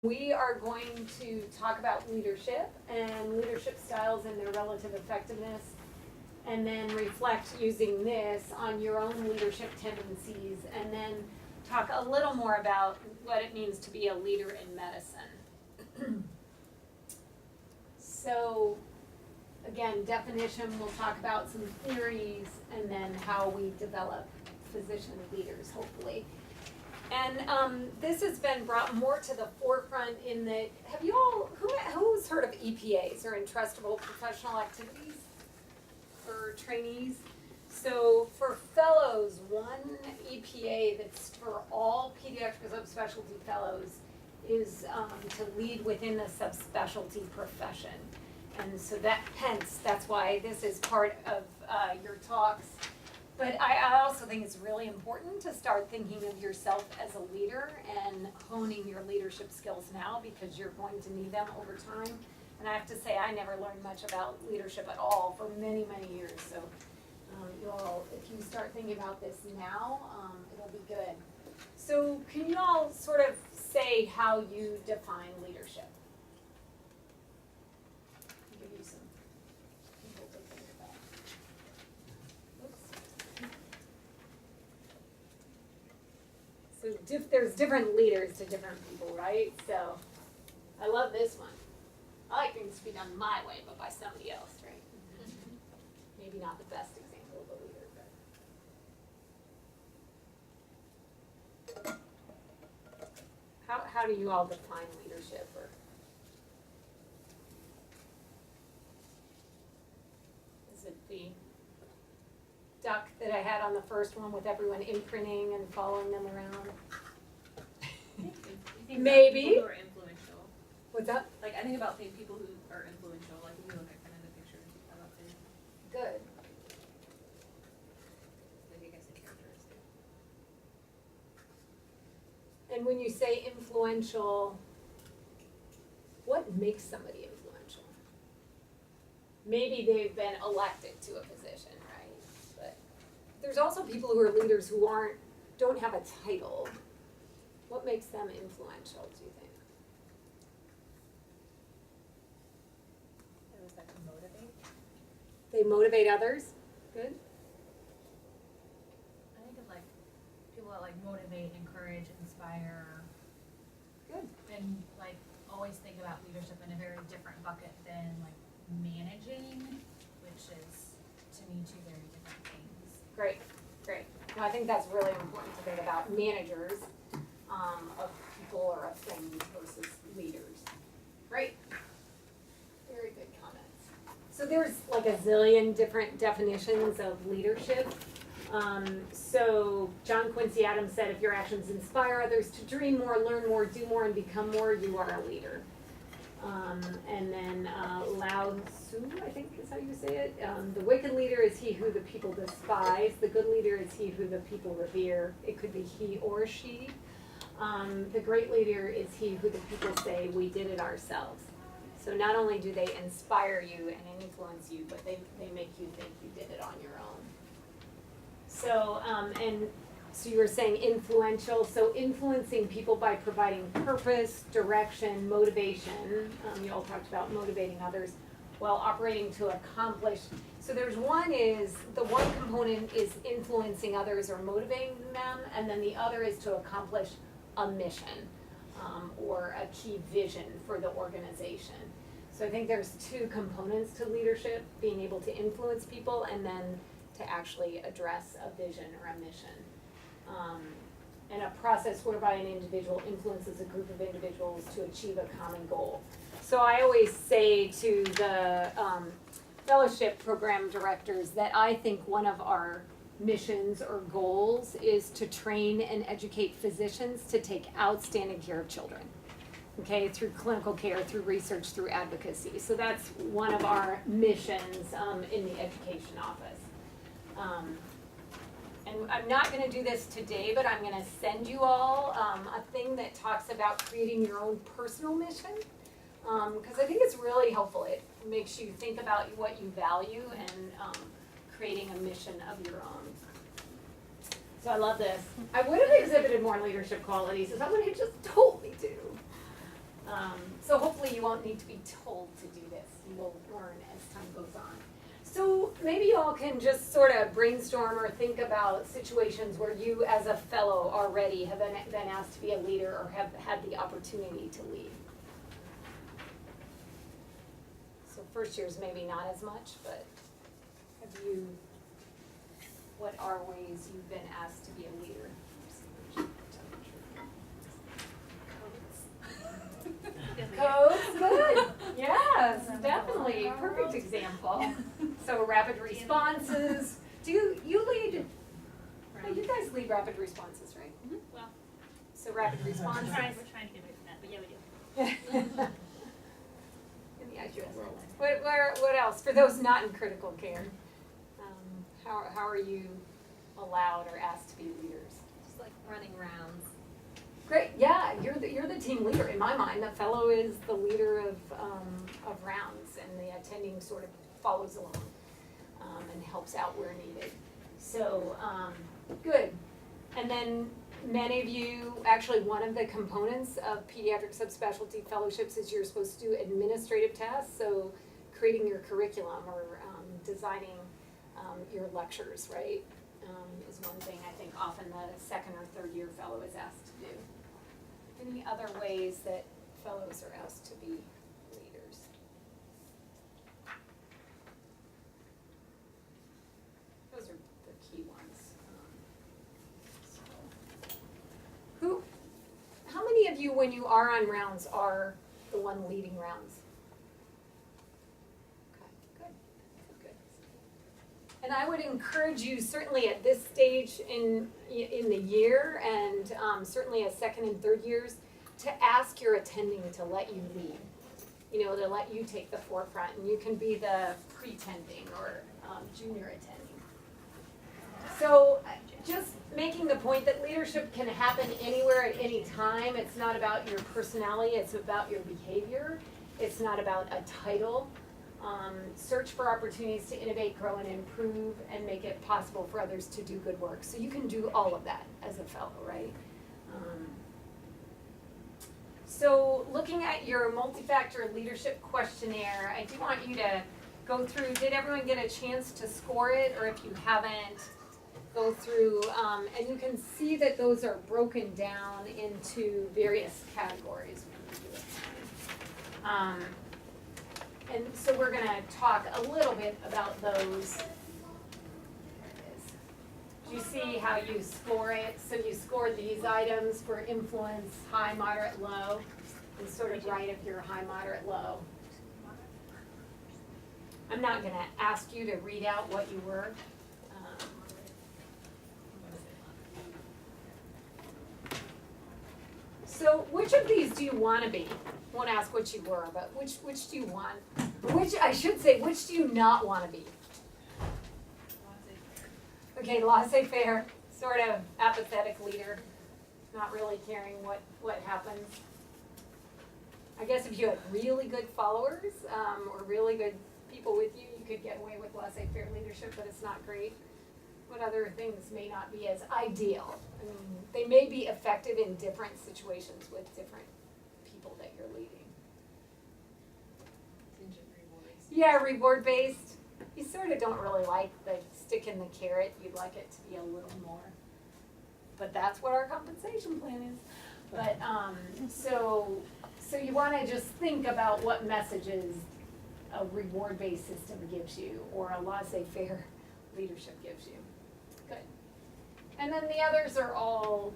We are going to talk about leadership and leadership styles and their relative effectiveness, and then reflect using this on your own leadership tendencies, and then talk a little more about what it means to be a leader in medicine. So, again, definition, we'll talk about some theories, and then how we develop physician leaders, hopefully. And this has been brought more to the forefront in the, have you all, who's heard of EPAs, or entrustable professional activities for trainees? So for fellows, one EPA that's for all pediatric subspecialty fellows is to lead within the subspecialty profession. And so that's why this is part of your talks. But I also think it's really important to start thinking of yourself as a leader and honing your leadership skills now, because you're going to need them over time. And I have to say, I never learned much about leadership at all for many, many years. So if you start thinking about this now, it'll be good. So can you all sort of say how you define leadership? I'll give you some people to think about. So there's different leaders to different people, right? So I love this one. I like things to be done my way, but by somebody else, right? Maybe not the best example of a leader, but. How do you all define leadership? Or is it the duck that I had on the first one with everyone imprinting and following them around? Maybe. People who are influential. What's that? Like, I think about people who are influential. Like, if you look at kind of the pictures, I love it. Good. Like, I guess the characteristic. And when you say influential, what makes somebody influential? Maybe they've been elected to a position, right? But there's also people who are leaders who don't have a title. What makes them influential, do you think? It was like motivate. They motivate others? Good. I think of like people that like motivate, encourage, inspire. Good. And like always think about leadership in a very different bucket than like managing, which is to me two very different things. Great, great. Now, I think that's really important to think about managers of people or of things versus leaders. Great. Very good comments. So there's like a zillion different definitions of leadership. So John Quincy Adams said, if your actions inspire others to dream more, learn more, do more, and become more, you are a leader. And then Lao Tzu, I think is how you say it. The wicked leader is he who the people despise. The good leader is he who the people revere. It could be he or she. The great leader is he who the people say, we did it ourselves. So not only do they inspire you and influence you, but they make you think you did it on your own. So, so you were saying influential, so influencing people by providing purpose, direction, motivation. You all talked about motivating others while operating to accomplish. So the one component is influencing others or motivating them, and then the other is to accomplish a mission or a key vision for the organization. So I think there's two components to leadership, being able to influence people and then to actually address a vision or a mission. And a process whereby an individual influences a group of individuals to achieve a common goal. So I always say to the fellowship program directors that I think one of our missions or goals is to train and educate physicians to take outstanding care of children, okay, through clinical care, through research, through advocacy. So that's one of our missions in the education office. And I'm not going to do this today, but I'm going to send you all a thing that talks about creating your own personal mission, because I think it's really helpful. It makes you think about what you value and creating a mission of your own. So I love this. I would have exhibited more leadership qualities if someone had just told me to. So hopefully you won't need to be told to do this. You will learn as time goes on. So maybe you all can just sort of brainstorm or think about situations where you as a fellow already have been asked to be a leader or have had the opportunity to lead. So first years maybe not as much, but what are ways you've been asked to be a leader? Codes, good. Yes, definitely. Perfect example. So rapid responses. Do you lead? Oh, you guys lead rapid responses, right? Well, So rapid responses. we're trying to get away from that, but yeah, we do. In the IQS world. What else? For those not in critical care, how are you allowed or asked to be leaders? Just like running rounds. Great, yeah, you're the team leader in my mind. The fellow is the leader of rounds, and the attending sort of follows along and helps out where needed. So good. And then many of you, actually, one of the components of pediatric subspecialty fellowships is you're supposed to do administrative tasks. So creating your curriculum or designing your lectures, right, is one thing I think often the second or third year fellow is asked to do. Any other ways that fellows are asked to be leaders? Those are the key ones. How many of you, when you are on rounds, are the one leading rounds? Okay, good. And I would encourage you, certainly at this stage in the year, and certainly as second and third years, to ask your attending to let you lead. You know, to let you take the forefront, and you can be the pretending or junior attending. So just making the point that leadership can happen anywhere at any time. It's not about your personality, it's about your behavior. It's not about a title. Search for opportunities to innovate, grow, and improve, and make it possible for others to do good work. So you can do all of that as a fellow, right? So looking at your multi-factor leadership questionnaire, I do want you to go through, did everyone get a chance to score it? Or if you haven't, go through, and you can see that those are broken down into various categories. And so we're going to talk a little bit about those. There it is. Do you see how you score it? So you score these items for influence, high, moderate, low, and sort of right of your high, moderate, low. I'm not going to ask you to read out what you were. So which of these do you want to be? I won't ask what you were, but which do you want? Which do you not want to be? Okay, laissez-faire, sort of apathetic leader, not really caring what happens. I guess if you had really good followers or really good people with you, you could get away with laissez-faire leadership, but it's not great. What other things may not be as ideal? I mean, they may be effective in different situations with different people that you're leading. Yeah, reward-based. You sort of don't really like the stick in the carrot. You'd like it to be a little more. But that's what our compensation plan is. But so you want to just think about what messages a reward-based system gives you or a laissez-faire leadership gives you. Good. And then the others are all,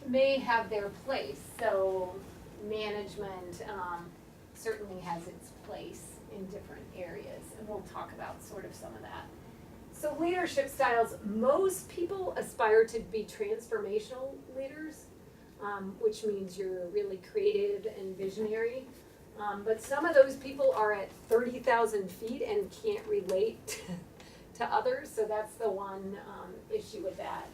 may have their place. So management certainly has its place in different areas. And we'll talk about sort of some of that. So leadership styles, most people aspire to be transformational leaders, which means you're really creative and visionary. But some of those people are at 30,000 feet and can't relate to others, so that's the one issue with that.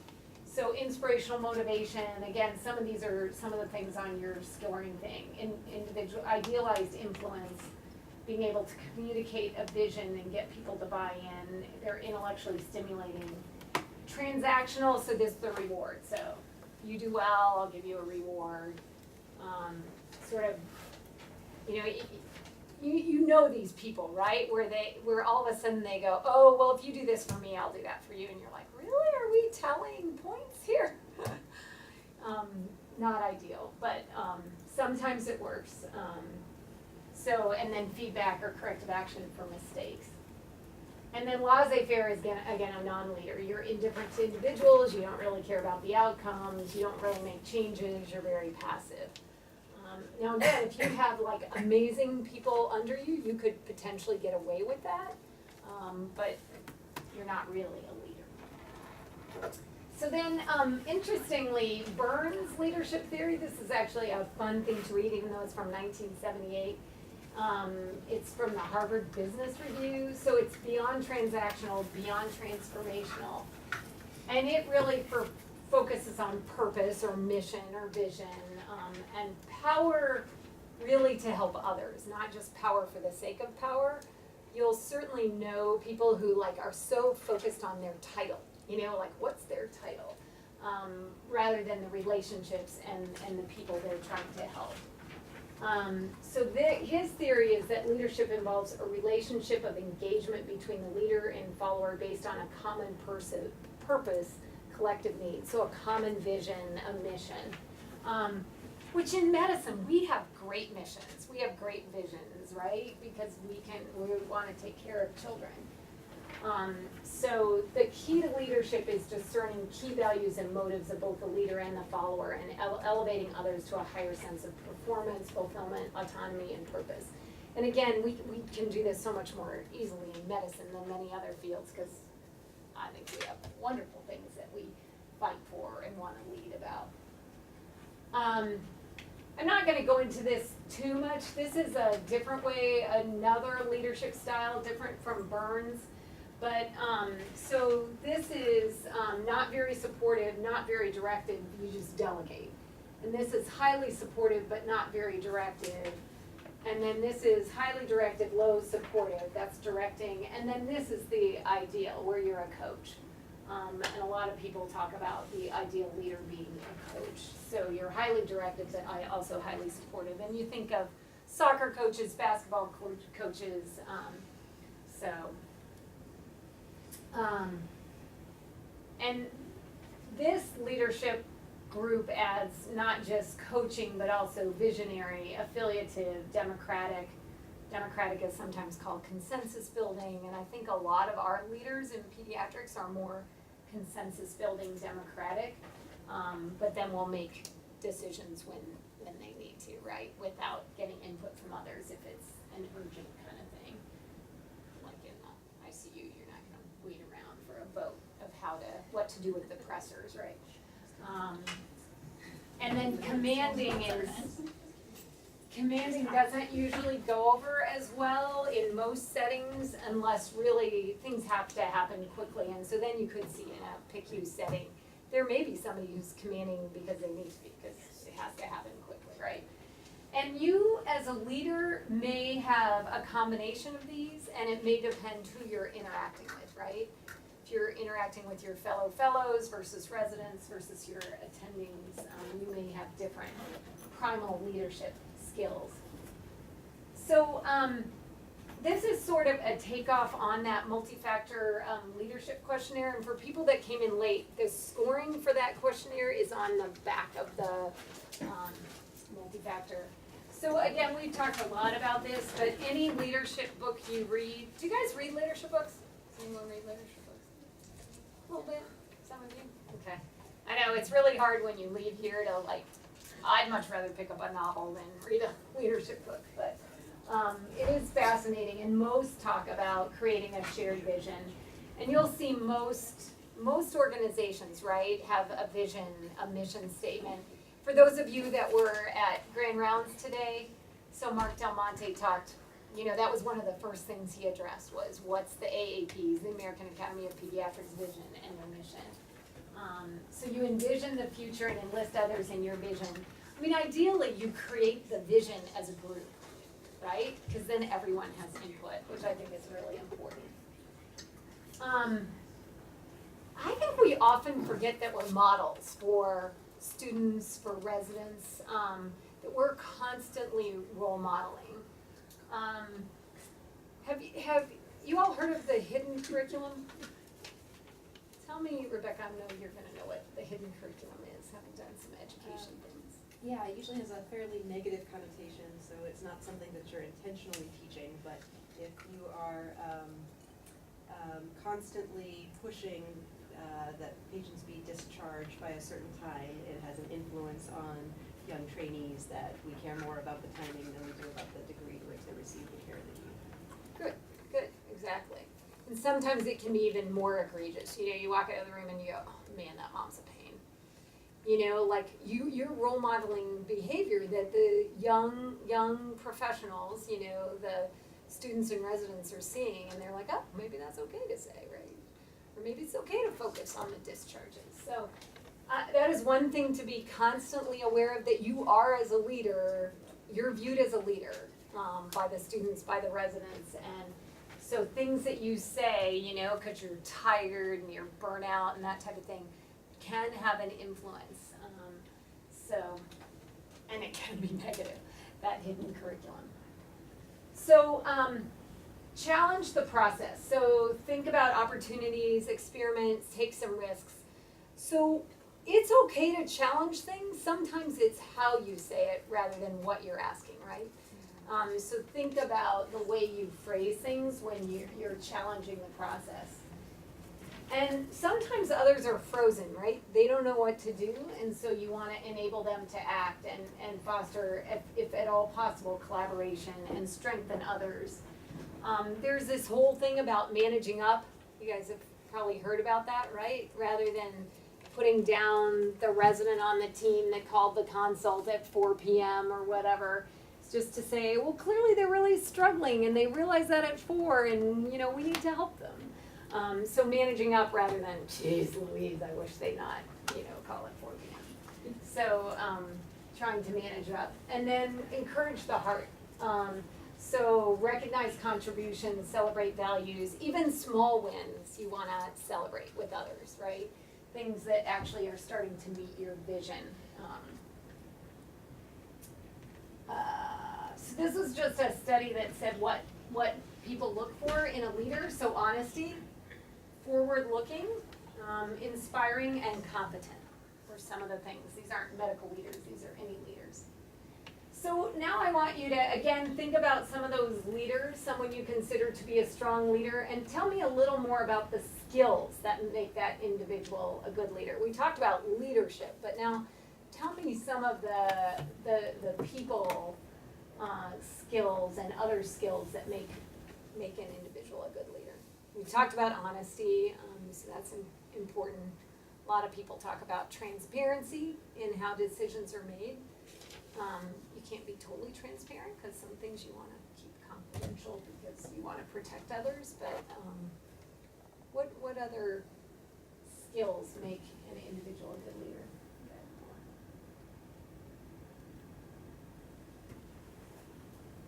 So inspirational motivation, again, some of these are some of the things on your scoring thing. Individual, idealized influence, being able to communicate a vision and get people to buy in. They're intellectually stimulating. Transactional, so this is the reward. So you do well, I'll give you a reward. sort of, you know these people, right? Where all of a sudden they go, oh, well, if you do this for me, I'll do that for you. And you're like, really? Are we telling points here? Not ideal, but sometimes it works. And then feedback or corrective action for mistakes. And then laissez-faire is, again, a non-leader. You're indifferent to individuals, you don't really care about the outcomes, you don't really make changes, you're very passive. Now again, if you have like amazing people under you, you could potentially get away with that, but you're not really a leader. So then, interestingly, Burns' leadership theory, this is actually a fun thing to read, even though it's from 1978. It's from the Harvard Business Review, so it's beyond transactional, beyond transformational. And it really focuses on purpose or mission or vision, and power really to help others, not just power for the sake of power. You'll certainly know people who like are so focused on their title, like what's their title, rather than the relationships and the people they're trying to help. His theory is that leadership involves a relationship of engagement between the leader and follower based on a common purpose, collective need, so a common vision, a mission. Which in medicine, we have great missions, we have great visions, right? Because we want to take care of children. So the key to leadership is discerning key values and motives of both the leader and the follower, and elevating others to a higher sense of performance, fulfillment, autonomy, and purpose. And again, we can do this so much more easily in medicine than many other fields, because I think we have wonderful things that we fight for and want to lead about. I'm not going to go into this too much. This is a different way, another leadership style, different from Burns. But, so this is not very supportive, not very directive, you just delegate. And this is highly supportive, but not very directive. And then this is highly directed, low supportive, that's directing. And then this is the ideal, where you're a coach. And a lot of people talk about the ideal leader being a coach. So you're highly directed, but also highly supportive. And you think of soccer coaches, basketball coaches, and this leadership group adds not just coaching, but also visionary, affiliative, democratic. Democratic is sometimes called consensus building, and I think a lot of our leaders in pediatrics are more consensus building democratic, but then we'll make decisions when they need to, right? Without getting input from others if it's an urgent kind of thing. Like in the ICU, you're not gonna wait around for a vote of what to do with the pressers, right? And then commanding doesn't usually go over as well in most settings unless really things have to happen quickly. And so then you could see in a PICU setting, there may be somebody who's commanding because they need to be, because it has to happen quickly, right? And you as a leader may have a combination of these, and it may depend who you're interacting with, right? If you're interacting with your fellows versus residents versus your attendings, you may have different primal leadership skills. So this is sort of a takeoff on that multi-factor leadership questionnaire. And for people that came in late, the scoring for that questionnaire is on the back of the multi-factor. So again, we've talked a lot about this, but any leadership book you read, do you guys read leadership books? Does anyone read leadership books? A little bit, some of you? Okay. I know, it's really hard when you leave here to I'd much rather pick up a novel than read a leadership book, but it is fascinating, and most talk about creating a shared vision. And you'll see most organizations, right, have a vision, a mission statement. For those of you that were at Grand Rounds today, so Mark Del Monte talked, that was one of the first things he addressed was what's the AAP's, the American Academy of Pediatrics vision and their mission. So you envision the future and enlist others in your vision. I mean, ideally, you create the vision as a group, right? Because then everyone has input, which I think is really important. I think we often forget that we're models for students, for residents, that we're constantly role modeling. Have you all heard of the hidden curriculum? Tell me, Rebecca, I know you're gonna know what the hidden curriculum is, having done some education things. Yeah, it usually has a fairly negative connotation, so it's not something that you're intentionally teaching, but if you are constantly pushing that patients be discharged by a certain time, it has an influence on young trainees that we care more about the timing than we do about the degree to which they receive the care they need. Good, exactly. And sometimes it can be even more egregious. You know, you walk out of the room and you go, oh man, that mom's a pain. You know, like you're role modeling behavior that the young professionals, you know, the students and residents are seeing, and they're like, oh, maybe that's okay to say, right? Or maybe it's okay to focus on the discharges. So that is one thing to be constantly aware of, that you are as a leader, you're viewed as a leader by the students, by the residents, and so things that you say, you know, because you're tired and you're burnt out and that type of thing, can have an influence. And it can be negative, that hidden curriculum. So challenge the process. So think about opportunities, experiments, take some risks. So it's okay to challenge things. Sometimes it's how you say it rather than what you're asking, right? So think about the way you phrase things when you're challenging the process. And sometimes others are frozen, right? They don't know what to do, and so you want to enable them to act and foster, if at all possible, collaboration and strengthen others. There's this whole thing about managing up. You guys have probably heard about that, right? Rather than putting down the resident on the team that called the consult at 4 p.m. or whatever. It's just to say, well, clearly they're really struggling, and they realize that at 4, and, you know, we need to help them. So managing up rather than, geez Louise, I wish they'd not, you know, call at 4 p.m. So trying to manage up. And then encourage the heart. So recognize contributions, celebrate values, even small wins you want to celebrate with others, right? Things that actually are starting to meet your vision. So this is just a study that said what people look for in a leader. So honesty, forward-looking, inspiring, and competent were some of the things. These aren't medical leaders, these are any leaders. So now I want you to, again, think about some of those leaders, someone you consider to be a strong leader, and tell me a little more about the skills that make that individual a good leader. We talked about leadership, but now tell me some of the people skills and other skills that make an individual a good leader. We talked about honesty, so that's important. A lot of people talk about transparency in how decisions are made. You can't be totally transparent because some things you want to keep confidential because you want to protect others, but what other skills make an individual a good leader?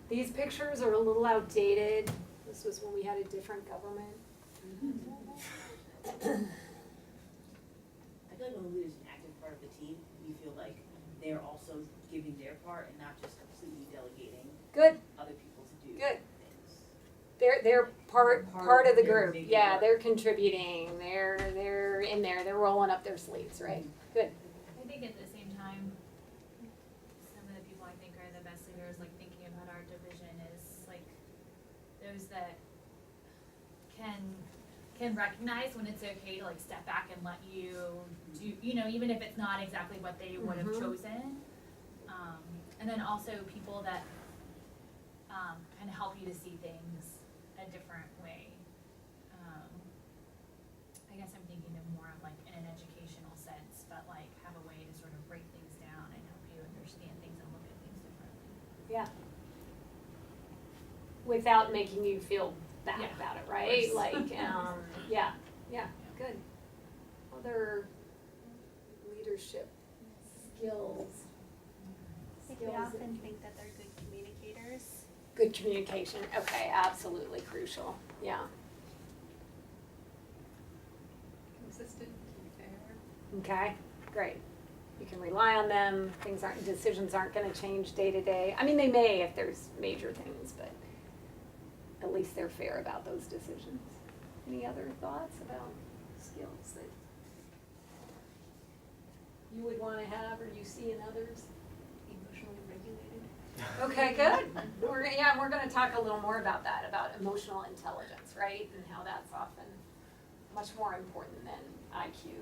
These pictures are a little outdated. This was when we had a different government. I feel like when a leader is an active part of the team, you feel like they're also giving their part and not just completely delegating Good. other people to do Good. things. They're part of the they're group. making Yeah, work. they're contributing. They're in there. They're rolling up their sleeves, right? Good. I think at the same time, some of the people I think are the best leaders, like thinking about our division, is like those that can recognize when it's okay to like step back and let you do, you know, even if it's not exactly what they would have chosen. And then also people that kind of help you to see things a different way. I guess I'm thinking of more of like in an educational sense, but like have a way to sort of break things down and help you understand things and look at things differently. Yeah. Without making you feel bad Yeah, about it, of right? course. Like, yeah, good. Other leadership skills. I think we often think that they're good communicators. Good communication, okay, absolutely crucial, yeah. Consistent, fair. Okay, great. you can rely on them, decisions aren't gonna change day to day. I mean, they may if there's major things, but at least they're fair about those decisions. Any other thoughts about skills that you would wanna have or you see in others? Emotionally regulated. Okay, good. We're gonna talk a little more about that, about emotional intelligence, right? And how that's often much more important than IQ.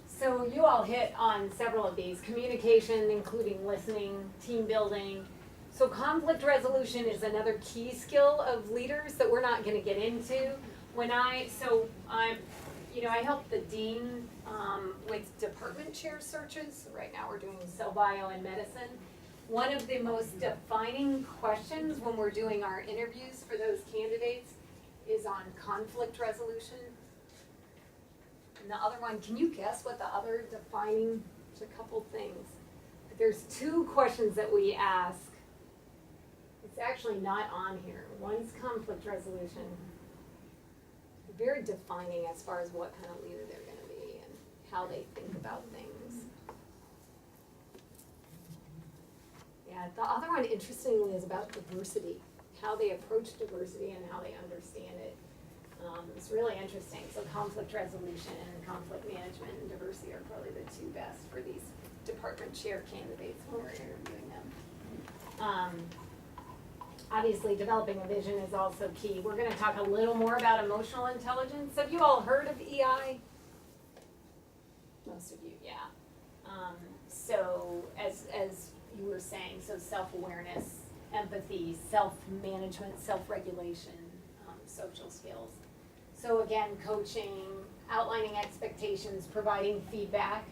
So you all hit on several of these: communication, including listening, team building. So conflict resolution is another key skill of leaders that we're not gonna get into. I help the dean with department chair searches. Right now we're doing cell bio and medicine. One of the most defining questions when we're doing our interviews for those candidates is on conflict resolution. And the other one, can you guess what the other defining, there's a couple things. There's two questions that we ask. It's actually not on here. One's conflict resolution. Very defining as far as what kind of leader they're gonna be and how they think about things. Yeah, the other one, interestingly, is about diversity, how they approach diversity and how they understand it. It's really interesting. So conflict resolution and conflict management and diversity are probably the two best for these department chair candidates when we're interviewing them. Obviously, developing a vision is also key. We're gonna talk a little more about emotional intelligence. Have you all heard of EI? Most of you, yeah. So as you were saying, so self-awareness, empathy, self-management, self-regulation, social skills. So again, coaching, outlining expectations, providing feedback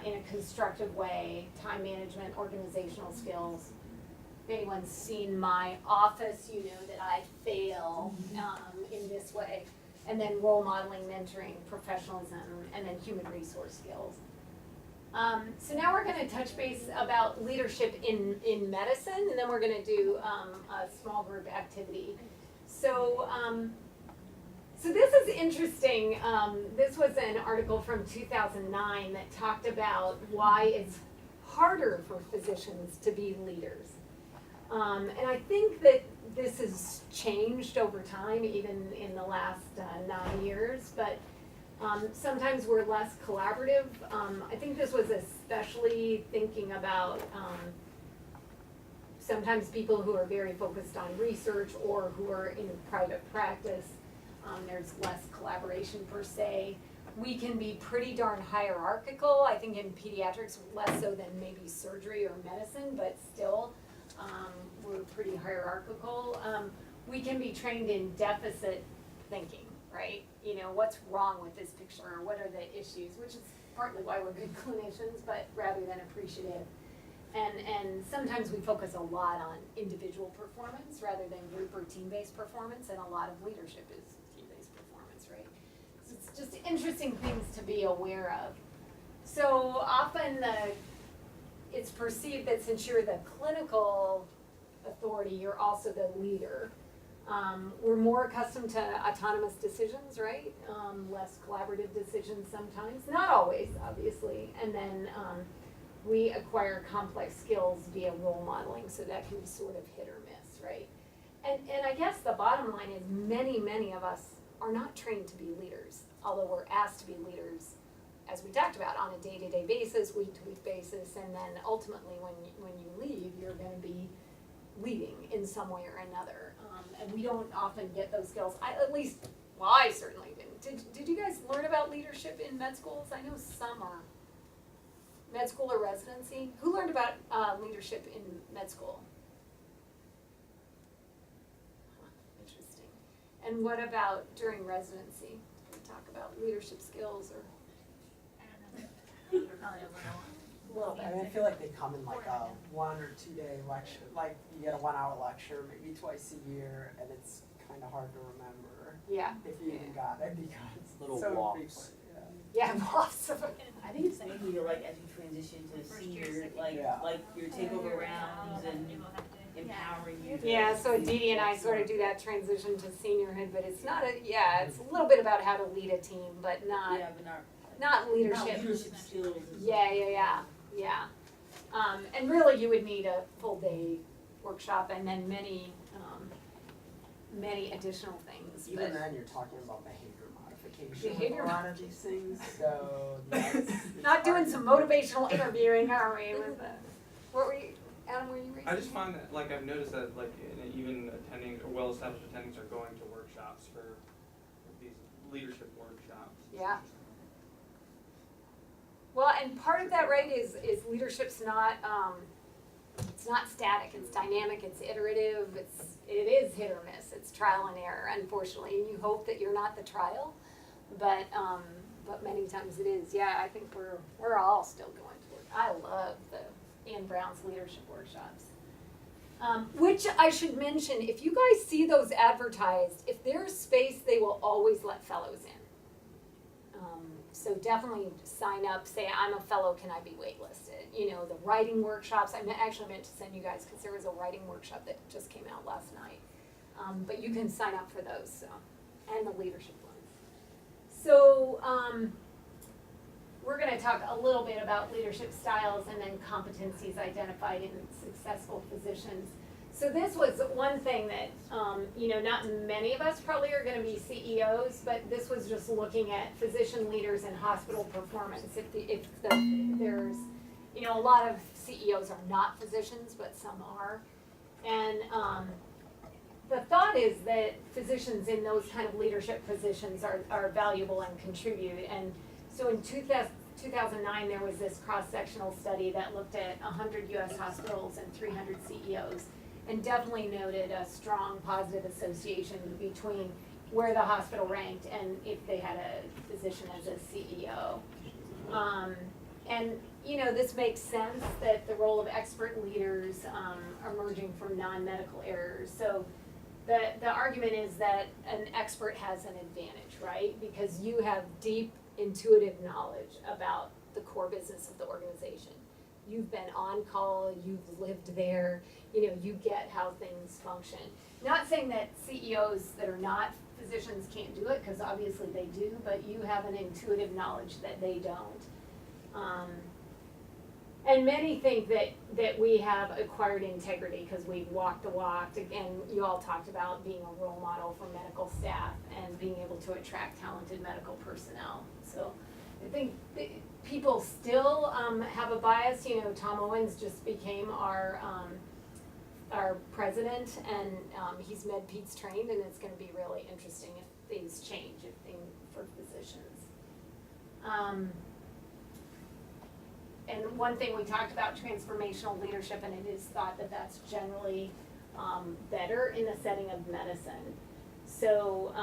in a constructive way, time management, organizational skills. If anyone's seen my office, you know that I fail in this way. And then role modeling, mentoring, professionalism, and then human resource skills. So now we're gonna touch base about leadership in medicine, and then we're gonna do a small group activity. So this is interesting. This was an article from 2009 that talked about why it's harder for physicians to be leaders. And I think that this has changed over time, even in the last 9 years, but sometimes we're less collaborative. I think this was especially thinking about sometimes people who are very focused on research or who are in private practice. There's less collaboration per se. We can be pretty darn hierarchical. I think in pediatrics, less so than maybe surgery or medicine, but still, we're pretty hierarchical. We can be trained in deficit thinking, right? You know, what's wrong with this picture, or what are the issues, which is partly why we're good clinicians, but rather than appreciative. And sometimes we focus a lot on individual performance rather than group or team-based performance, and a lot of leadership is team-based performance, right? So it's just interesting things to be aware of. So often it's perceived that since you're the clinical authority, you're also the leader. We're more accustomed to autonomous decisions, right? Less collaborative decisions sometimes, not always, obviously. And then we acquire complex skills via role modeling, so that can be sort of hit or miss, right? And I guess the bottom line is many of us are not trained to be leaders, although we're asked to be leaders, as we talked about, on a day-to-day basis, week-to-week basis, and then ultimately when you leave, you're gonna be leading in some way or another. And we don't often get those skills. I certainly didn't. Did you guys learn about leadership in med schools? I know some are. Med school or residency? Who learned about leadership in med school? Interesting. And what about during residency? Can we talk about leadership skills or? I don't know. Probably a little. I mean, I feel like they come in like a 1 or 2 day lecture, like you get a 1 hour lecture maybe twice a year, and it's kind of hard to remember Yeah. if you even got it because Little it's so walks. Yeah, possibly. I think it's maybe like as you transition to senior, like your takeover rounds and empowering you. Yeah, so Dee and I sort of do that transition to seniorhood, but it's not it's a little bit about how to lead a team, but not. Yeah, but not not leadership. Not leadership skills. Yeah. And really you would need a full day workshop and then many additional things, Even but then, you're talking about behavior modification with Behavior a lot of these things, so that's. it's not doing hard some to- motivational interviewing, are we, with the, what were you, Adam, were you raising? I just find that, like, I've noticed that, like, even attending, or well-established attendings are going to workshops for these leadership workshops. Yeah. Well, and part of that, right, is leadership's not, it's not static, it's dynamic, it's iterative, it is hit or miss, it's trial and error, unfortunately, and you hope that you're not the trial, but many times it is. Yeah, I think we're all still going to work. I love the Ann Brown's leadership workshops. Which I should mention, if you guys see those advertised, if there's space, they will always let fellows in. So definitely sign up, say, I'm a fellow, can I be waitlisted? You know, the writing workshops, actually meant to send you guys, because there was a writing workshop that just came out last night. But you can sign up for those, so, and the leadership ones. So, we're gonna talk a little bit about leadership styles and then competencies identified in successful physicians. So this was one thing that, not many of us probably are gonna be CEOs, but this was just looking at physician leaders and hospital performance. There's, a lot of CEOs are not physicians, but some are. And, the thought is that physicians in those kind of leadership positions are valuable and contribute. And so in 2009, there was this cross-sectional study that looked at 100 US hospitals and 300 CEOs, and definitely noted a strong positive association between where the hospital ranked and if they had a physician as a CEO. And this makes sense that the role of expert leaders emerging from non-medical errors. So the argument is that an expert has an advantage, right? Because you have deep intuitive knowledge about the core business of the organization. You've been on call, you've lived there, you get how things function. Not saying that CEOs that are not physicians can't do it, because obviously they do, but you have an intuitive knowledge that they don't. And many think that we have acquired integrity because we've walked the walk. Again, you all talked about being a role model for medical staff and being able to attract talented medical personnel. So I think people still have a bias. Tom Owens just became our president, and he's MedPeds trained, and it's going to be really interesting if things change for physicians. And one thing we talked about, transformational leadership, and it is thought that that's generally better in the setting of medicine. So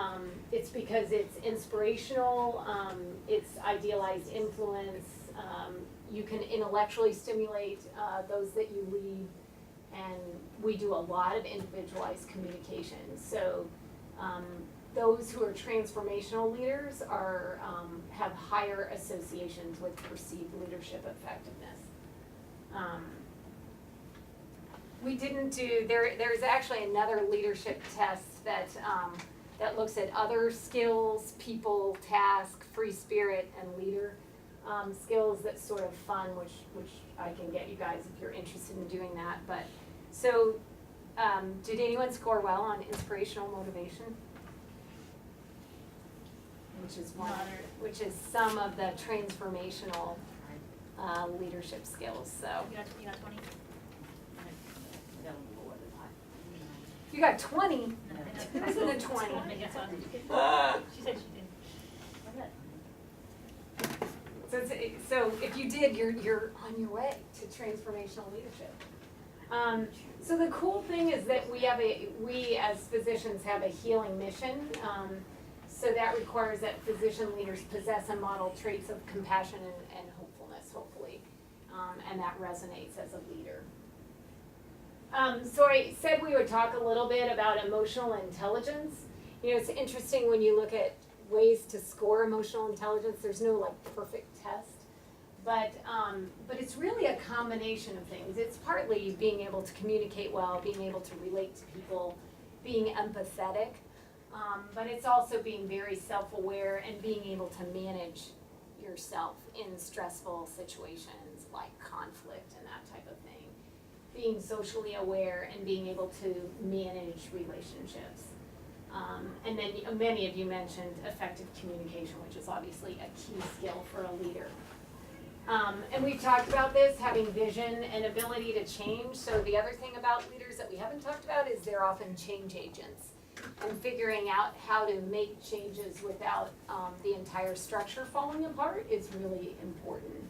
it's because it's inspirational, it's idealized influence, you can intellectually stimulate those that you lead, and we do a lot of individualized communication. So those who are transformational leaders have higher associations with perceived leadership effectiveness. We didn't do, there's actually another leadership test that looks at other skills, people, task, free spirit, and leader skills. That's sort of fun, which I can get you guys if you're interested in doing that. But so, did anyone score well on inspirational motivation? Which is some of the transformational leadership skills. So You got 20? you got 20. There isn't a 20. She said she did. So if you did, you're on your way to transformational leadership. So the cool thing is that we as physicians have a healing mission. So that requires that physician leaders possess and model traits of compassion and hopefulness, hopefully, and that resonates as a leader. So I said we would talk a little bit about emotional intelligence. It's interesting when you look at ways to score emotional intelligence. There's no perfect test, but it's really a combination of things. It's partly being able to communicate well, being able to relate to people, being empathetic. But it's also being very self-aware and being able to manage, yourself in stressful situations like conflict and that type of thing. Being socially aware and being able to manage relationships. And then many of you mentioned effective communication, which is obviously a key skill for a leader. And we've talked about this, having vision and ability to change. So the other thing about leaders that we haven't talked about is they're often change agents. And figuring out how to make changes without the entire structure falling apart is really important.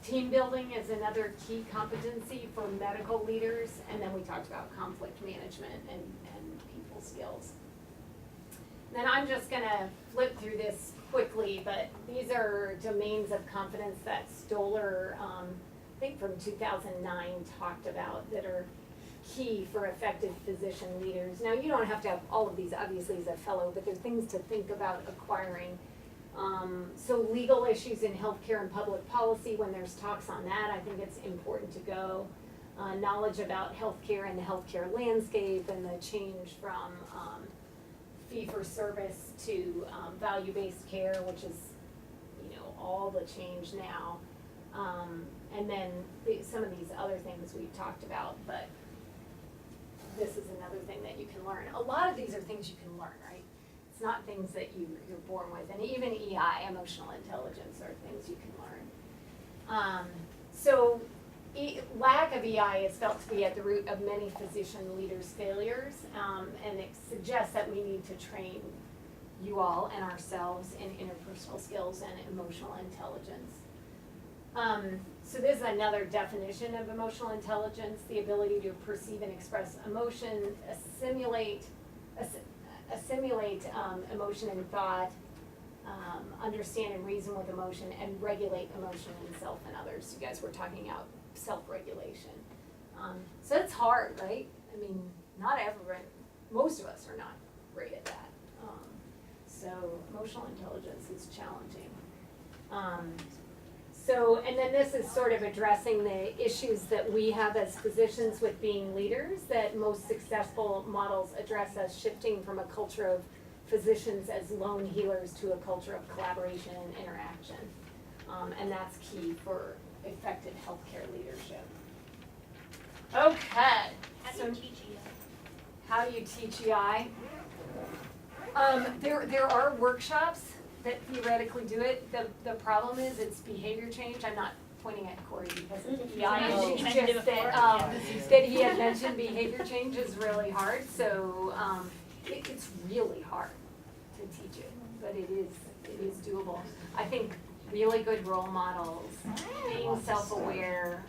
Team building is another key competency for medical leaders, and then we talked about conflict management and people skills. Then I'm just gonna flip through this quickly, but these are domains of competence that Stoller, I think from 2009, talked about that are key for effective physician leaders. Now, you don't have to have all of these, obviously, as a fellow, but they're things to think about acquiring. So legal issues in healthcare and public policy, when there's talks on that, I think it's important to go. Knowledge about healthcare and the healthcare landscape and the change from fee-for-service to value-based care, which is, all the change now. And then some of these other things we've talked about, but this is another thing that you can learn. A lot of these are things you can learn, right? It's not things that you're born with. And even EI, emotional intelligence, are things you can learn. So lack of EI is felt to be at the root of many physician leaders' failures, and it suggests that we need to train you all and ourselves in interpersonal skills and emotional intelligence. So this is another definition of emotional intelligence: the ability to perceive and express emotion, assimilate emotion and thought, understand and reason with emotion, and regulate emotion in self and others. You guys were talking about self-regulation. So it's hard, right? I mean, not everyone, most of us are not great at that. So emotional intelligence is challenging. And then this is sort of addressing the issues that we have as physicians with being leaders, that most successful models address us shifting from a culture of physicians as lone healers to a culture of collaboration and interaction. And that's key for effective healthcare leadership. Okay. How do you teach EI? How do you teach EI? There are workshops that theoretically do it. The problem is it's behavior change. I'm not pointing at Corey because it's EI. It's just that he had mentioned behavior change is really hard. So it's really hard to teach it, but it is doable. I think really good role models, being self-aware.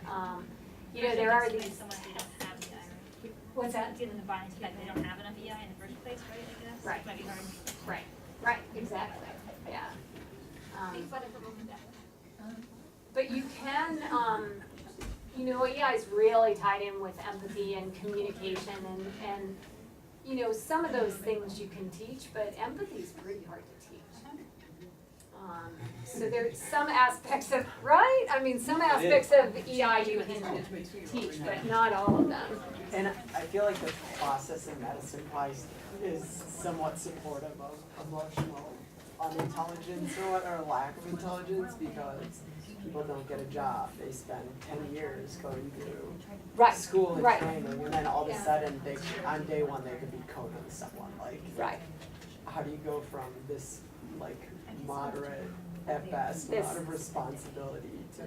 There are these. Someone they don't have EI, right? What's that? It's in the environment that they don't have enough EI in the first place, right? I guess. Right. It might be hard. Right, exactly, yeah. Make fun of them over that. But you can, EI is really tied in with empathy and communication and some of those things you can teach, but empathy is pretty hard to teach. So there's some aspects of, right? I mean, some aspects of EI you can teach, but not all of them. And I feel like the process in medicine probably is somewhat supportive of emotional unintelligence or lack of intelligence, because people don't get a job. They spend 10 years going through school and training, and then all of a sudden, on day one, they could be coding someone. Like, how do you go from this, moderate, at best, amount of responsibility to...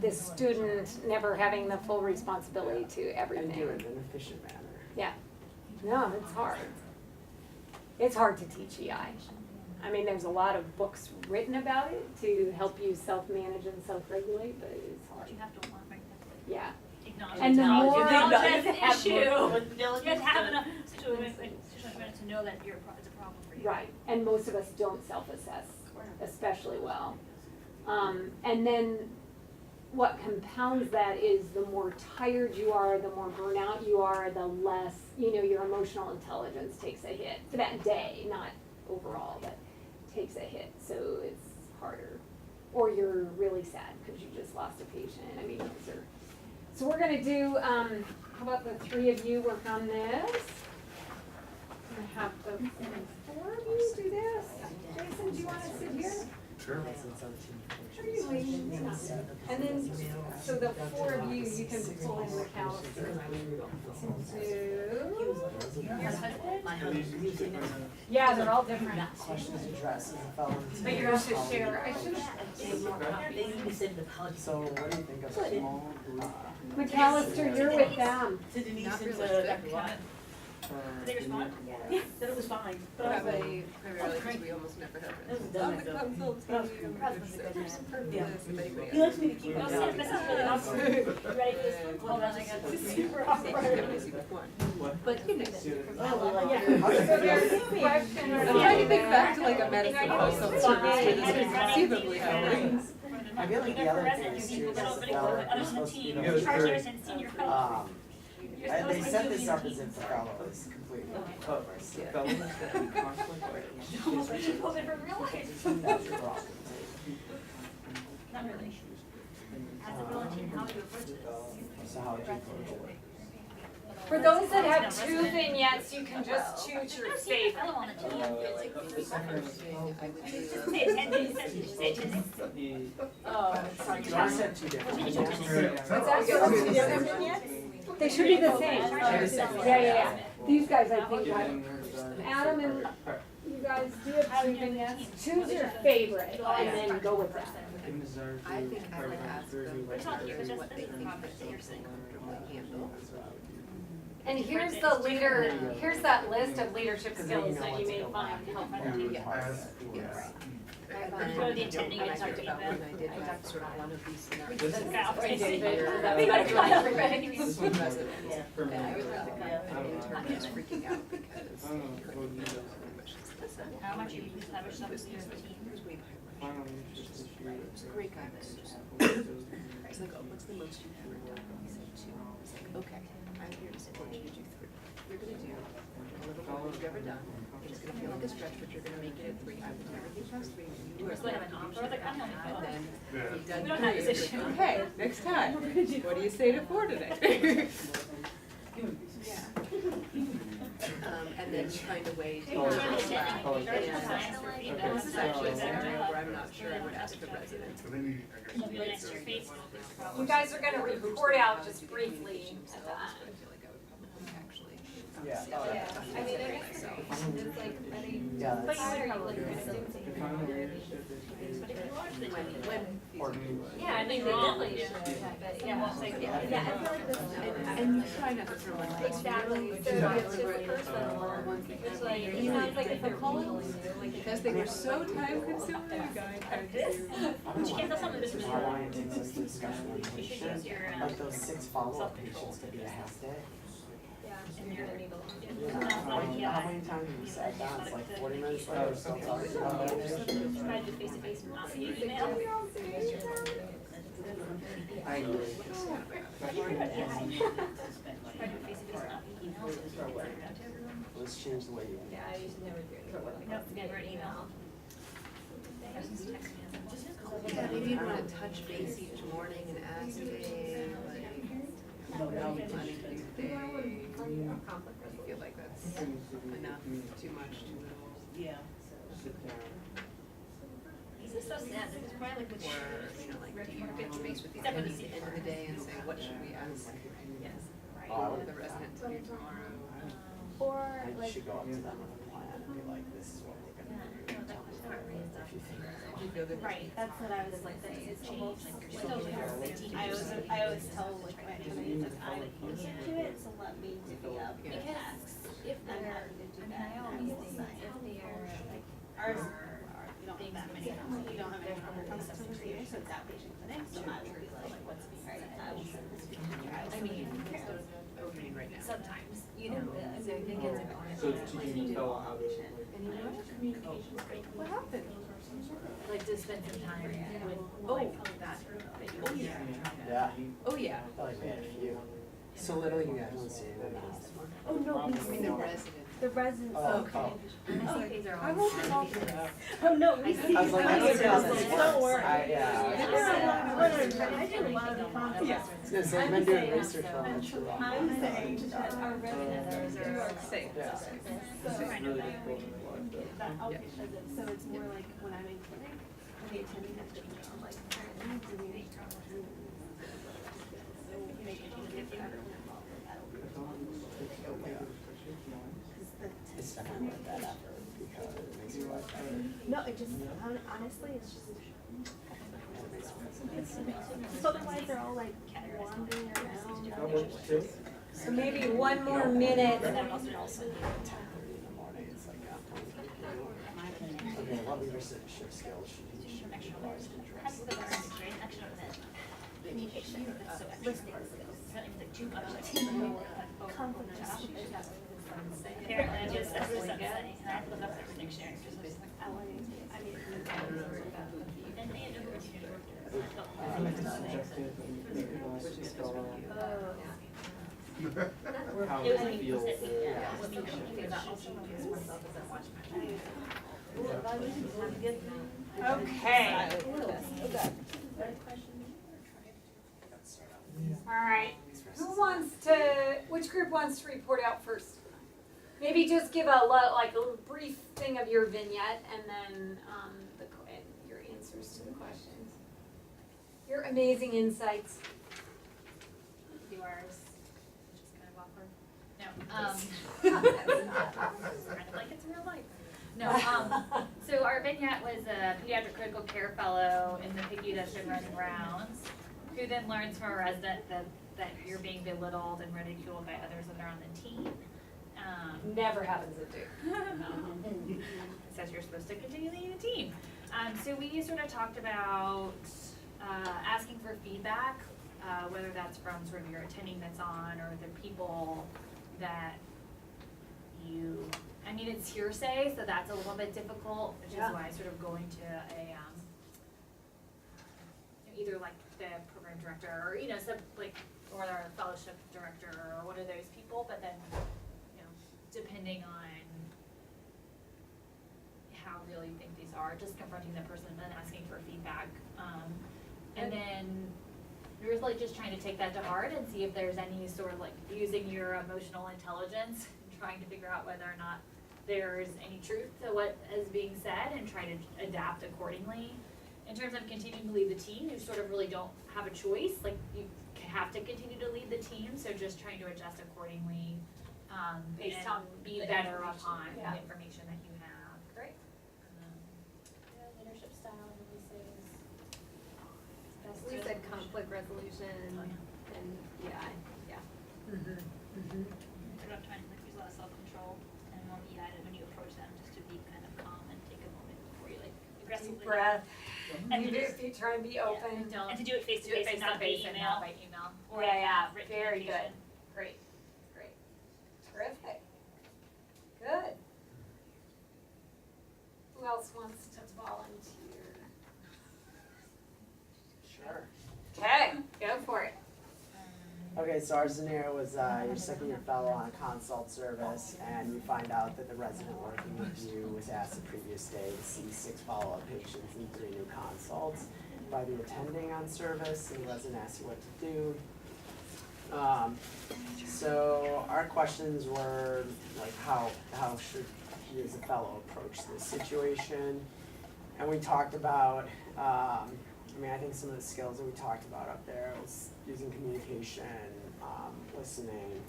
this student never having the full responsibility to everything. And do it in an efficient manner. Yeah. No, it's hard. It's hard to teach EI. I mean, there's a lot of books written about it to help you self-manage and self-regulate, but it's hard. You have to want, right? Yeah. Acknowledge And the more- acknowledge the issue. You You have to have enough to know that it's a problem for you. Right, and most of us don't self-assess especially well. And then what compounds that is the more tired you are, the more burnout you are, the less, your emotional intelligence takes a hit for that day, not overall, but takes a hit, so it's harder. Or you're really sad because you just lost a patient. I mean, those are, so we're gonna do, how about the three of you work on this? I'm gonna have the four of you do this. Jason, do you wanna sit here? Sure. And then, so the four of you, you can pull in McAllister My husband using it. yeah, they're all different. Questions addressed as a fellow. But you have to share, I should, They need to send the apology. So what do you think of small, McAllister, you're with them. To Denise and to Dr. Watt. Did they respond? Yeah, that it was fine, but I was like, Primarily, because we almost never have that was it. done, On the so. consult But I was team, cool. That was a good there's some purpose Yeah. if anybody He likes me to keep it Oh, down. this is really awesome. You ready for this one? Hold on, I got this super awkward. But, you know. Oh, well, Yeah. yeah. So there's a question or I'm trying to think back to like a medicine consult service where this Yeah. could conceivably happen. I feel like the other thing is too, is as a fellow, you're supposed to be the they set this up as if the fellow is completely over. Almost like she pulled it from real life. That's your problem. Not really. As a volunteer, how do you approach this? So how would you approach it? For those that have two vignettes, you can just choose your I've seen a favorite. fellow on the team. I would do, Say attendance, say attendance. Oh, sorry. You already said two different. What's that? Two different vignettes? They should be the same. Yeah. These guys, I think, Adam and you guys, do you have two vignettes? Choose your favorite and then go with that. I think I would ask them We're talking, but what they that's think the they can comfortably handle. And here's the leader, here's that list of leadership skills that you may find helpful. Yes. Go to the attending I and talked talk about about when I did like sort of one of these scenarios. This is kind of crazy. David, We gotta call everybody. This one resident. Yeah. And I was at the company intern was freaking out because her questions. How much you establish some of your team? It was way behind my It was a great guy, but it's just. It's like, oh, what's the most you've ever done? He said two. I was like, okay, I'm here to support you to do three. You're gonna do a little more than you've ever done. It's gonna feel like a stretch, but you're gonna make it at three. I would do everything past three. You It's like an offer, like I'm only And then Yeah. you've done We don't have three, this it's issue. like, okay, next time. What do you say to four today? And then find a way to. You're trying to back. attend, you're trying to sign for And feedback. this is actually a scenario where I'm not sure I would ask the resident. So then you, I guess. You'll be like next to your face. You guys are gonna report out just briefly at the I end. feel like I would probably actually. Yeah. I mean, it is, it's like, I mean, Yeah, but that's. you are like, yeah, I mean, they definitely should, but yeah. Yeah, I feel like this. And you try not to throw in like. Exactly, so it's just personal, it's like, it sounds like it's a call. Because they were so time consuming, the guy tried to do. She can't tell someone this is How long it takes us to discuss one You should patient, use your, like those 6 follow-up patients could be a half day. and your needle. How many times have you sat down, it's like 40 minutes later, we're still talking about that patient? Try to do face to face, not via email. I agree. Try to do face to face, not via email. Let's change the way you. Yeah, I used to never do it. Nope, never an email. Yeah, maybe you'd wanna touch base each morning and ask, hey, like, how are you planning to do today? I feel like that's enough, too much, too little. Yeah. Sit down. This is so sad, it's probably like what Or, you know, like, do you touch base with each other at the end of the day and say, what should we ask Oh, I would, the resident to do tomorrow? Or I like, should go up to them with a plan and be like, this is what we're gonna do, tell me what if you think. Do you feel that? Right, that's what I was like, it's almost still I always tell like my attorneys that I'm used to it, so let me divvy up the tasks. if I'm they're, happy to do I mean, that. I always think if they're like, Ours, we don't have that many, we don't have any other concepts of training, so it's outpatient clinic, so I will be like, what's being said, I will send this to you. I mean, Oh, you mean right now? sometimes, you know, so I think it's important. So did you tell how to, like, And you know what? Communication's great. What happened? Like to spend some time with, Oh. like, that group. Oh, yeah. Yeah, Oh, yeah. I feel like we had a few. So literally you guys don't see it. Oh, no, I mean, the resident. the residents. Oh, Okay. oh. I won't involve them. Oh, no, we see. I was like, I don't see how this Don't works. worry. Yeah. I do a lot of the concepts. I was gonna say, I've been doing research on that for a while. I'm saying that our residents are Safe. Yeah. it's really difficult in life, that outpatient visit, so it's more like when I'm in clinic, the attending has to be on, like, parents, do we make make it easier for everyone involved, that'll be It's definitely worth that effort because it makes your life better. No, it just, honestly, it's just. So otherwise they're all like wandering around. So maybe one more minute. And then also 10:30 in the morning, it's like, okay, what leadership skills should you utilize to address this? How It was it when you feels. said, yeah, what made me think about also myself as I watch my Okay. All right. Who wants to, which group wants to report out first? Maybe just give a little brief thing of your vignette and then and your answers to the questions. Your amazing insights. do ours, which is kind of awkward. No, kind of like it's real life. No, so our vignette was a pediatric critical care fellow in the PICU that's been running rounds, who then learns from a resident that you're being belittled and ridiculed by others that are on the team. Never happens at Duke. It says you're supposed to continue leading the team. So we sort of talked about asking for feedback, whether that's from sort of your attending that's on or the people that you, I mean, it's hearsay, so that's a little bit difficult, which is why sort of going to a, either like the program director or, some like, or our fellowship director or one of those people, but then, depending on how real you think these are, just confronting the person and then asking for feedback. And then you're like just trying to take that to heart and see if there's any sort of like using your emotional intelligence and trying to figure out whether or not there's any truth to what is being said and try to adapt accordingly. In terms of continuing to lead the team, you sort of really don't have a choice, like you have to continue to lead the team, so just trying to adjust accordingly. Based and on be the better information. upon Yeah. the information that you have. Great. Leadership style, releases. We said conflict resolution and, yeah. Sort of trying to use a lot of self-control and more when you approach them, just to be kind of calm and take a moment before you like aggressively. Deep breath. And You to just, try and be open. and to do it face to face, not by email. Not by email. Or Yeah, written very good. communication. Great. Terrific. Good. Who else wants to volunteer? Sure. Okay, go for it. Okay, so our scenario was you're second year fellow on a consult service, and you find out that the resident working with you was asked the previous day to see 6 follow-up patients and 3 new consults by the attending on service, and the resident asks you what to do. So our questions were like how should he as a fellow approach this situation? And we talked about, I think some of the skills that we talked about up there was using communication, listening,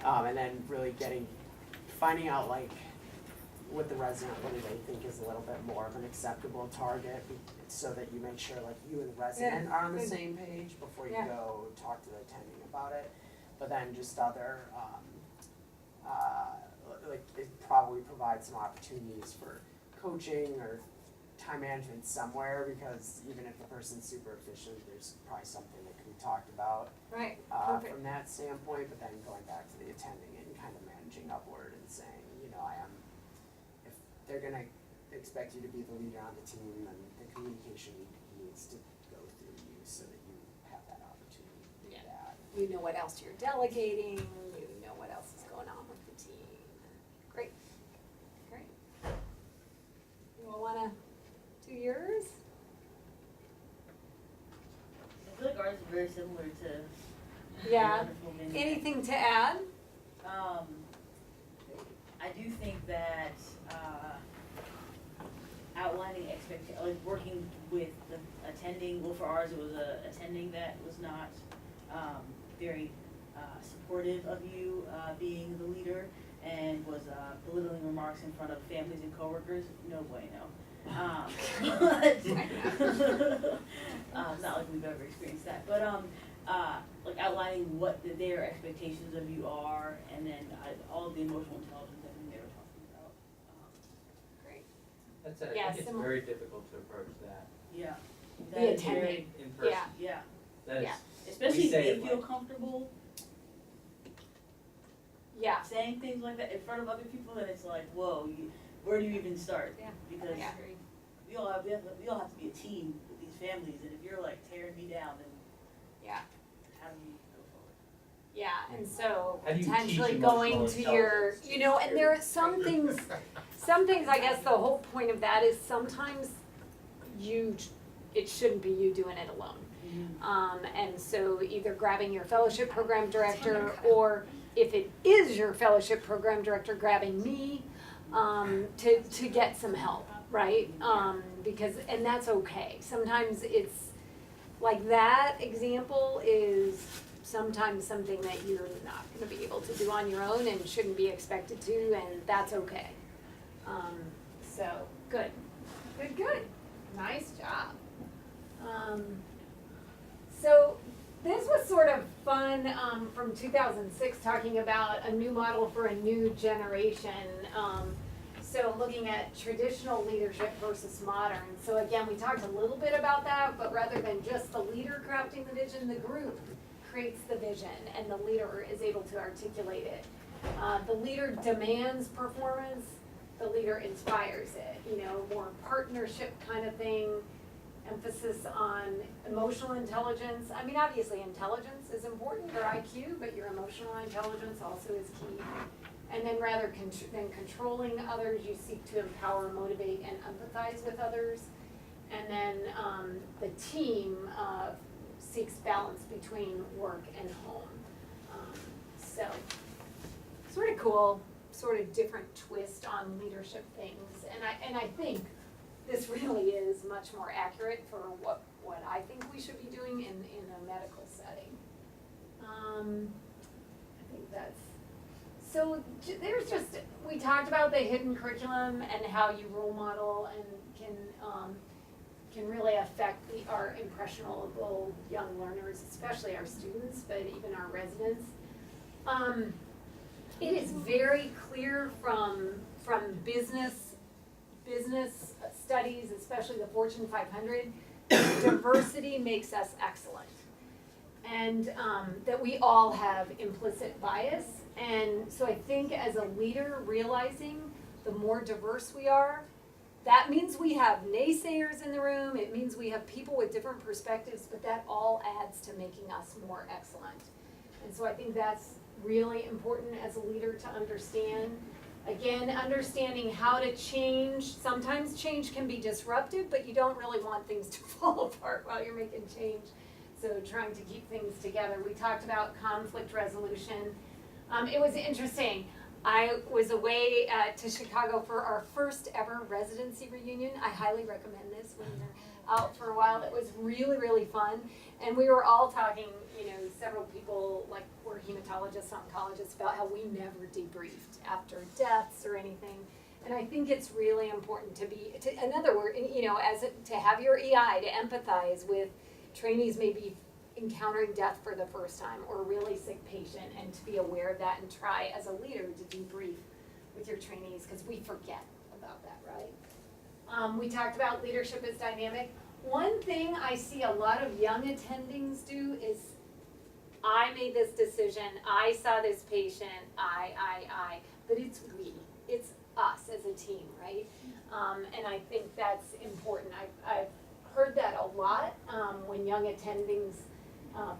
and then really finding out like with the resident, what do they think is a little bit more of an acceptable target, so that you make sure like you and the resident are on the same page before you go talk to the attending about it. But then just other, like it probably provides some opportunities for coaching or time management somewhere, because even if the person's super efficient, there's probably something that can be talked about Right, from that standpoint. But then going back to the attending and kind of managing upward and saying, if they're gonna expect you to be the leader on the team, then the communication needs to go through you so that you have that opportunity to do that. You know what else you're delegating, you know what else is going on with the team. Great. You all wanna do yours? I feel like ours is very similar to Yeah. wonderful vignette. Anything to add? I do think that outlining like working with the attending, well, for ours, it was a attending that was not, very, supportive of you, being the leader, and was, belittling remarks in front of families and coworkers, no bueno. Not like we've ever experienced that, but, like outlining what their expectations of you are, and then, all of the emotional intelligence that they were talking about. Great. That said, I Yeah, think it's similar. very difficult to approach that Yeah. The That is attending. very- in person. Yeah. Yeah, That is, Yeah. especially We if say they it feel like- comfortable Yeah. saying things like that in front of other people, then it's like, whoa, where do you even start? Yeah. Because Yeah. we all have to be a team with these families, and if you're like tearing me down, then Yeah. how do we go forward? Yeah, and so How do you teach potentially going emotional to your, intelligence? you know, and there are some things, I guess the whole point of that is sometimes it shouldn't be you doing it alone. And so either grabbing your fellowship program director, or if it is your fellowship program director, grabbing me, to get some help, right? Because, and that's okay. Sometimes it's, like that example is sometimes something that you're not gonna be able to do on your own and shouldn't be expected to, and that's okay. So, good. Good. Nice job. So this was sort of fun, from 2006, talking about a new model for a new generation. So looking at traditional leadership versus modern. So again, we talked a little bit about that, but rather than just the leader crafting the vision, the group creates the vision and the leader is able to articulate it. The leader demands performance, the leader inspires it, you know, more partnership kind of thing, emphasis on emotional intelligence. I mean, obviously intelligence is important, or IQ, but your emotional intelligence also is key. And then rather than controlling others, you seek to empower, motivate, and empathize with others. And then the team seeks balance between work and home. So, sort of cool, sort of different twist on leadership things. And I think this really is much more accurate for what I think we should be doing in a medical setting. I think that's, so there's just, we talked about the hidden curriculum and how you role model and can really affect our impressionable young learners, especially our students, but even our residents. It is very clear from business studies, especially the Fortune 500, diversity makes us excellent. And that we all have implicit bias. And so I think as a leader, realizing the more diverse we are, that means we have naysayers in the room, it means we have people with different perspectives, but that all adds to making us more excellent. And so I think that's really important as a leader to understand. Again, understanding how to change. Sometimes change can be disruptive, but you don't really want things to fall apart while you're making change. So trying to keep things together. We talked about conflict resolution. It was interesting. I was away to Chicago for our first ever residency reunion. I highly recommend this when you're out for a while. It was really, really fun. And we were all talking, you know, several people, like we're hematologists, oncologists, about how we never debriefed after deaths or anything. And I think it's really important to in other words, you know, to have your EI, to empathize with trainees maybe encountering death for the first time or a really sick patient, and to be aware of that and try as a leader to debrief with your trainees, because we forget about that, right? We talked about leadership is dynamic. One thing I see a lot of young attendings do is, I made this decision, I saw this patient, but it's we, it's us as a team, right? And I think that's important. I've heard that a lot when young attendings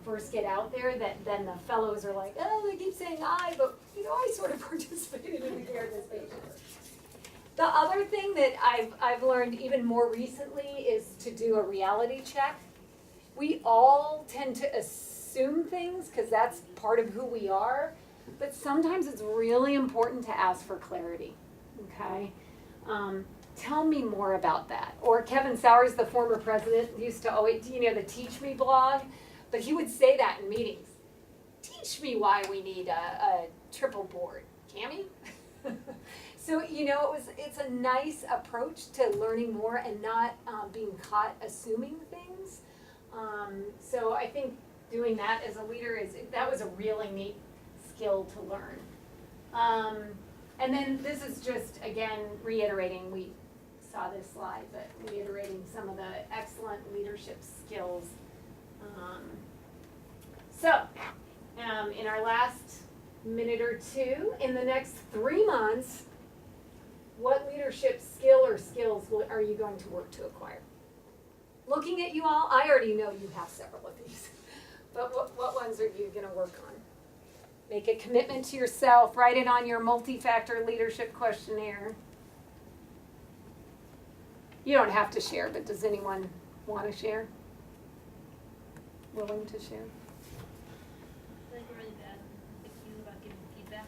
first get out there, that then the fellows are like, oh, they keep saying I, but you know, I sort of participated in the care of this patient. The other thing that I've learned even more recently is to do a reality check. We all tend to assume things because that's part of who we are, but sometimes it's really important to ask for clarity, okay? tell me more about that. Or Kevin Sowers, the former president, used to always, the Teach Me blog, but he would say that in meetings. Teach me why we need a triple board, Cammy? So, it's a nice approach to learning more and not being caught assuming things. So I think doing that as a leader that was a really neat skill to learn. And then this is just, again, reiterating, we saw this slide, but reiterating some of the excellent leadership skills. In our last minute or two, in the next 3 months, what leadership skill or skills are you going to work to acquire? Looking at you all, I already know you have several of these, but what ones are you going to work on? Make a commitment to yourself, write it on your multi-factor leadership questionnaire. You don't have to share, but does anyone want to share? Willing to share? I feel like we're really bad about giving feedback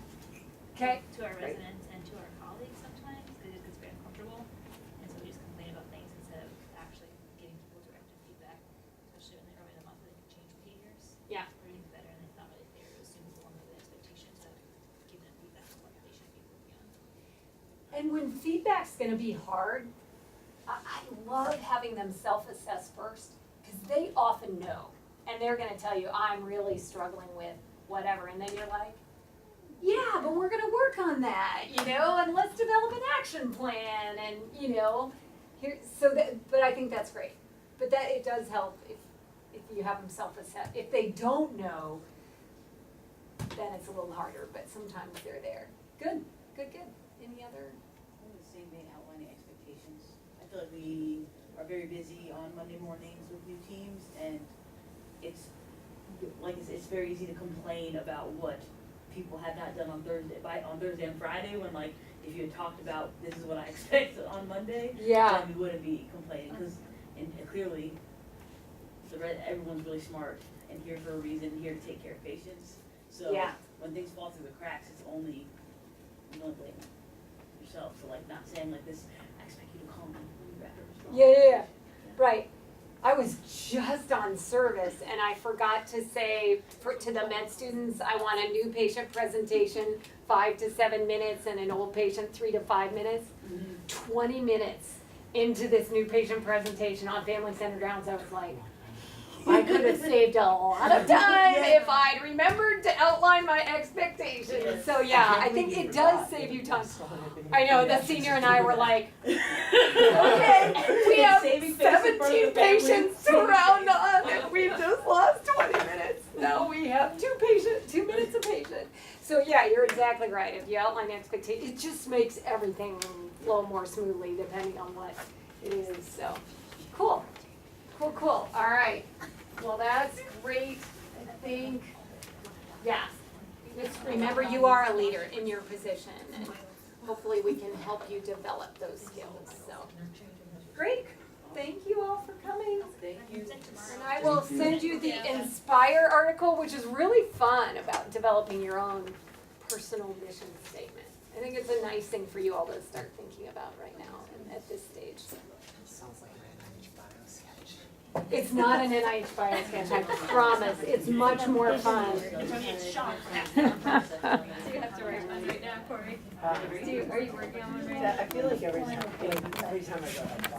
Okay. to our Great. residents and to our colleagues sometimes, because it gets very uncomfortable. And so we just complain about things instead of actually getting people directed feedback, especially when they're early in the month, they can change behaviors. Yeah. Or even better, and it's not really fair to assume along with the expectations of giving them feedback on what they should be working on. And when feedback's going to be hard, I love having them self-assess first, because they often know. And they're going to tell you, I'm really struggling with whatever. And then you're like, yeah, but we're going to work on that, and let's develop an action plan. And, but I think that's great. But that it does help if you have them self-assess. If they don't know, then it's a little harder, but sometimes they're there. Good. Any other? I'm the same thing, outlining expectations. I feel like we are very busy on Monday mornings with new teams, and it's very easy to complain about what people have not done on Thursday and Friday, when if you had talked about this is what I expect on Monday, Yeah. then we wouldn't be complaining, because clearly everyone's really smart and here for a reason, here to take care of patients. So Yeah. when things fall through the cracks, you don't blame yourself. So not saying this, I expect you to call me when you're after respond. Yeah. Right. I was just on service and I forgot to say to the med students, I want a new patient presentation, 5 to 7 minutes, and an old patient 3 to 5 minutes. 20 minutes into this new patient presentation on family-centered grounds, I was like, I could have saved a lot of time if I'd remembered to outline my expectations. So yeah, I think it does save you time. I know, the senior and I were like, okay, we have 17 patients to round on and we've just lost 20 minutes. Now we have 2 minutes a patient. So yeah, you're exactly right. If you outline expectations, it just makes everything flow more smoothly depending on what it is. So cool. All right. Well, that's great. I think, yes. Just remember, you are a leader in your position, and hopefully we can help you develop those skills. So, great. Thank you all for coming. Thank you. And I will send you the Inspire article, which is really fun, about developing your own personal mission statement. I think it's a nice thing for you all to start thinking about right now and at this stage. Sounds like an NIH bio sketch. It's not an NIH bio sketch, I promise. It's much more fun. It's shot. So you have to write one right now, Corey. Are you working on one right now? I feel like every time I go,